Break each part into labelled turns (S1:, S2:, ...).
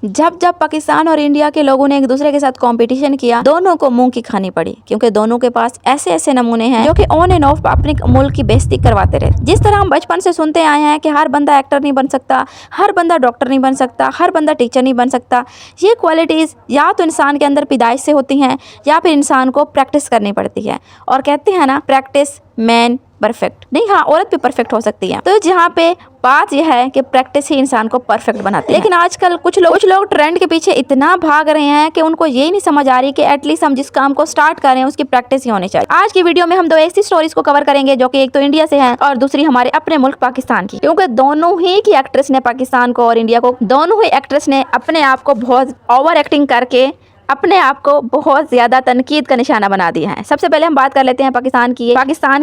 S1: जब जब पाकिस्तान और इंडिया के लोगों ने एक दूसरे के साथ कंपटीशन किया, दोनों को मुंह की खानी पड़ी, क्योंकि दोनों के पास ऐसे ऐसे नमूने हैं जो कि ऑन एंड ऑफ अपने मुल्क की बेइज्जती करवाते रहे। जिस तरह हम बचपन से सुनते आए हैं कि हर बंदा एक्टर नहीं बन सकता, हर बंदा डॉक्टर नहीं बन सकता, हर बंदा टीचर नहीं बन सकता। ये क्वालिटीज़ या तो इंसान के अंदर पैदाइश से होती हैं या फिर इंसान को प्रैक्टिस करनी पड़ती है। और कहते हैं ना, प्रैक्टिस मैन परफेक्ट नहीं, हाँ औरत भी परफेक्ट हो सकती है। तो जहाँ पे बात यह है कि प्रैक्टिस ही इंसान को परफेक्ट बनाती है। लेकिन आजकल कुछ लोग ट्रेंड के पीछे इतना भाग रहे हैं कि उनको यही नहीं समझ आ रही कि एटलीस्ट हम जिस काम को स्टार्ट कर रहे हैं उसकी प्रैक्टिस ही होनी चाहिए। आज की वीडियो में हम दो ऐसी स्टोरीज को कवर करेंगे जो कि एक तो इंडिया से है और दूसरी हमारे अपने मुल्क पाकिस्तान की, क्योंकि दोनों ही की एक्ट्रेस ने, पाकिस्तान को और इंडिया को, दोनों ही एक्ट्रेस ने अपने आप को बहुत ओवर एक्टिंग करके अपने आप को बहुत ज्यादा तनकीद का निशाना बना दिया है। सबसे पहले हम बात कर लेते हैं पाकिस्तान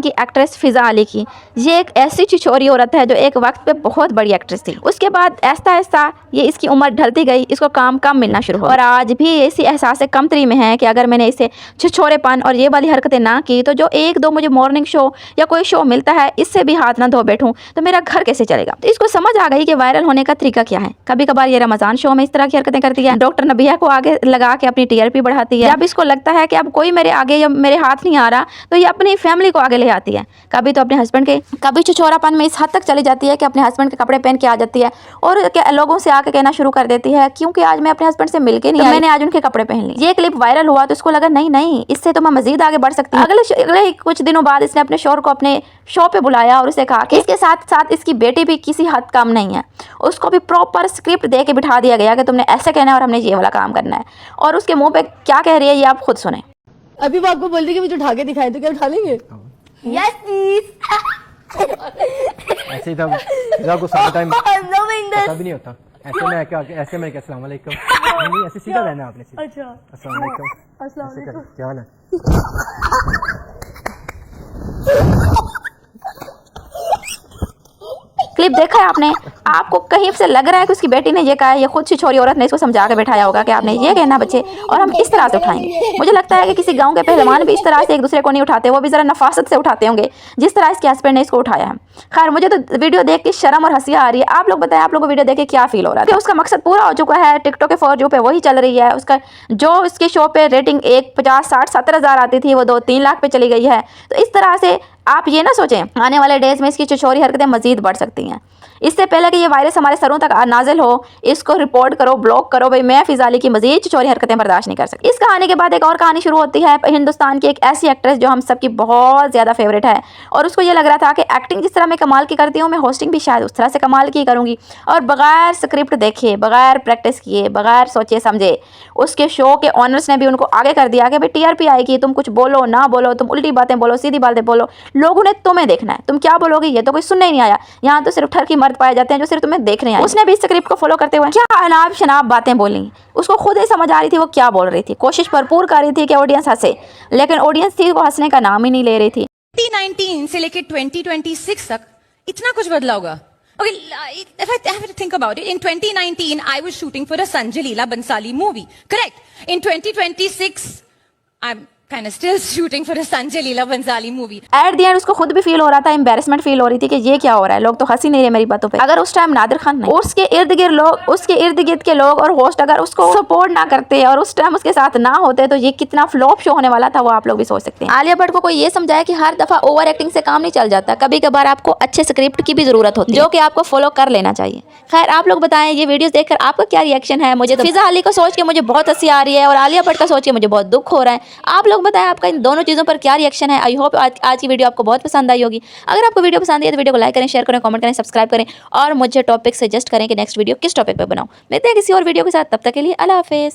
S1: की एक्ट्रेस फिजा अली की। ये एक ऐसी छिछोरी औरत है जो एक वक्त पे बहुत बड़ी एक्ट्रेस थी। उसके बाद आहिस्ता आहिस्ता ये इसकी उम्र ढलती गई, इसको काम कम मिलना शुरू हुआ और आज भी ऐसी एहसास कमतरी में है कि अगर मैंने इसे छिछोरेपन और ये वाली हरकतें ना की तो जो एक दो मुझे मॉर्निंग शो या कोई शो मिलता है इससे भी हाथ ना धो बैठूं तो मेरा घर कैसे चलेगा। तो इसको समझ आ गई कि वायरल होने का तरीका क्या है। कभी कभार ये रमजान शो में इस तरह की हरकतें करती है, डॉक्टर नबिया को आगे लगा के अपनी टीआरपी बढ़ाती है। जब इसको लगता है कि अब कोई मेरे आगे या मेरे हाथ नहीं आ रहा तो ये अपनी फैमिली को आगे ले आती है। कभी तो अपने हस्बैंड के, कभी छिछोरापन में इस हद तक चली जाती है कि अपने हस्बैंड के कपड़े पहन के आ जाती है और लोगों से आके कहना शुरू कर देती है क्योंकि आज मैं अपने हस्बैंड से मिलके नहीं आई, मैंने आज उनके कपड़े पहन लिए। ये क्लिप वायरल हुआ तो इसको लगा नहीं इससे तो मैं मजीद आगे बढ़ सकती हूँ। अगले कुछ दिनों बाद इसने अपने शोहर को अपने शो पे बुलाया और उसे कहा कि इसके साथ साथ इसकी बेटी भी किसी हद कम नहीं है। उसको भी प्रॉपर स्क्रिप्ट दे के बिठा दिया गया कि तुमने ऐसे कहना है और हमने ये वाला काम करना है। और उसके मुंह पे क्या कह रही है ये आप खुद सुने।
S2: अभी वो आपको बोल रही कि मुझे उठा के दिखाए तो क्या उठा लेंगे?
S3: Yes please.
S4: ऐसे ही था फिजा को सारा टाइम पता भी नहीं होता। ऐसे में क्या अस्सलाम वालेकुम नहीं ऐसे सीधा रहना आपने।
S2: अच्छा
S4: अस्सलाम वालेकुम।
S2: अस्सलाम वालेकुम।
S4: क्या हाल है?
S1: क्लिप देखा है आपने? आपको कहीं से लग रहा है कि उसकी बेटी ने ये कहा है, ये खुद छिछोरी औरत ने इसको समझा के बैठाया होगा कि आपने ये कहना बच्चे और हम इस तरह से उठाएंगे। मुझे लगता है कि किसी गांव के पहलवान भी इस तरह से एक दूसरे को नहीं उठाते, वो भी जरा नफासत से उठाते होंगे जिस तरह इसके हस्बैंड ने इसको उठाया है। खैर मुझे तो वीडियो देख के शर्म और हंसी आ रही है। आप लोग बताएं, आप लोगों को वीडियो देख के क्या फील हो रहा है? उसका मकसद पूरा हो चुका है, टिकटॉक के फॉर यू पे वही चल रही है। उसका जो उसके शो पे रेटिंग 50, 60, 70 हज़ार आती थी वो 2-3 लाख पे चली गई है। तो इस तरह से आप ये ना सोचें आने वाले डेज में इसकी छिछोरी हरकतें मजीद बढ़ सकती हैं। इससे पहले कि ये वायरस हमारे सरों तक नाजिल हो, इसको रिपोर्ट करो, ब्लॉक करो। भाई मैं फिजा अली की मजीद छिछोरी हरकतें बर्दाश्त नहीं कर सकती। इस कहानी के बाद एक और कहानी शुरू होती है हिंदुस्तान की एक ऐसी एक्ट्रेस जो हम सबकी बहुत ज़्यादा फेवरेट है और उसको ये लग रहा था कि एक्टिंग जिस तरह मैं कमाल की करती हूँ मैं होस्टिंग भी शायद उस तरह से कमाल की करूँगी। और बगैर स्क्रिप्ट देखे, बगैर प्रैक्टिस किए, बगैर सोचे समझे उसके शो के ऑनर्स ने भी उनको आगे कर दिया कि भाई टीआरपी आएगी, तुम कुछ बोलो ना बोलो, तुम उल्टी बातें बोलो, सीधी बातें बोलो, लोगों ने तुम्हें देखना है, तुम क्या बोलोगे ये तो कोई सुनने ही नहीं आया। यहाँ तो सिर्फ ठरकी मर्द पाए जाते हैं जो सिर्फ तुम्हें देख रहे हैं। उसने भी इस स्क्रिप्ट को फॉलो करते हुए क्या अनाप शनाप बातें बोली, उसको खुद ही समझ आ रही थी वो क्या बोल रही थी। कोशिश भरपूर कर रही थी कि ऑडियंस हंसे, लेकिन ऑडियंस थी वो हंसने का नाम ही नहीं ले रही थी।
S3: 2019 से लेके 2026 तक इतना कुछ बदला होगा। Okay, if I have to think about it, in 2019 I was shooting for a Sanjay Leela Bhansali movie, correct? In 2026 I'm kind of still shooting for a Sanjay Leela Bhansali movie.
S1: At the end उसको खुद भी feel हो रहा था, embarrassment feel हो रही थी कि ये क्या हो रहा है, लोग तो हंसी नहीं रहे मेरी बातों पे। अगर उस टाइम नादिर खान नहीं, उसके इर्द गिर्द के लोग और होस्ट अगर उसको सपोर्ट ना करते और उस टाइम उसके साथ ना होते तो ये कितना फ्लॉप शो होने वाला था वो आप लोग भी सोच सकते हैं। आलिया भट्ट को कोई ये समझाया कि हर दफा ओवर एक्टिंग से काम नहीं चल जाता, कभी कभार आपको अच्छे स्क्रिप्ट की भी जरूरत होती है जो कि आपको फॉलो कर लेना चाहिए। खैर आप लोग बताएं ये वीडियोस देखकर आपका क्या रिएक्शन है। मुझे तो फिजा अली को सोच के मुझे बहुत हंसी आ रही है और आलिया भट्ट का सोच के मुझे बहुत दुख हो रहा है। आप लोग बताएं आपका इन दोनों चीज़ों पर क्या रिएक्शन है। आई होप आज की वीडियो आपको बहुत पसंद आई होगी। अगर आपको वीडियो पसंद आई तो वीडियो को लाइक करें, शेयर करें, कमेंट करें, सब्सक्राइब करें और मुझे टॉपिक सजेस्ट करें कि नेक्स्ट वीडियो किस टॉपिक पर बनाऊं। मिलते हैं किसी और वीडियो के साथ, तब तक के लिए अल्लाह हाफिज़।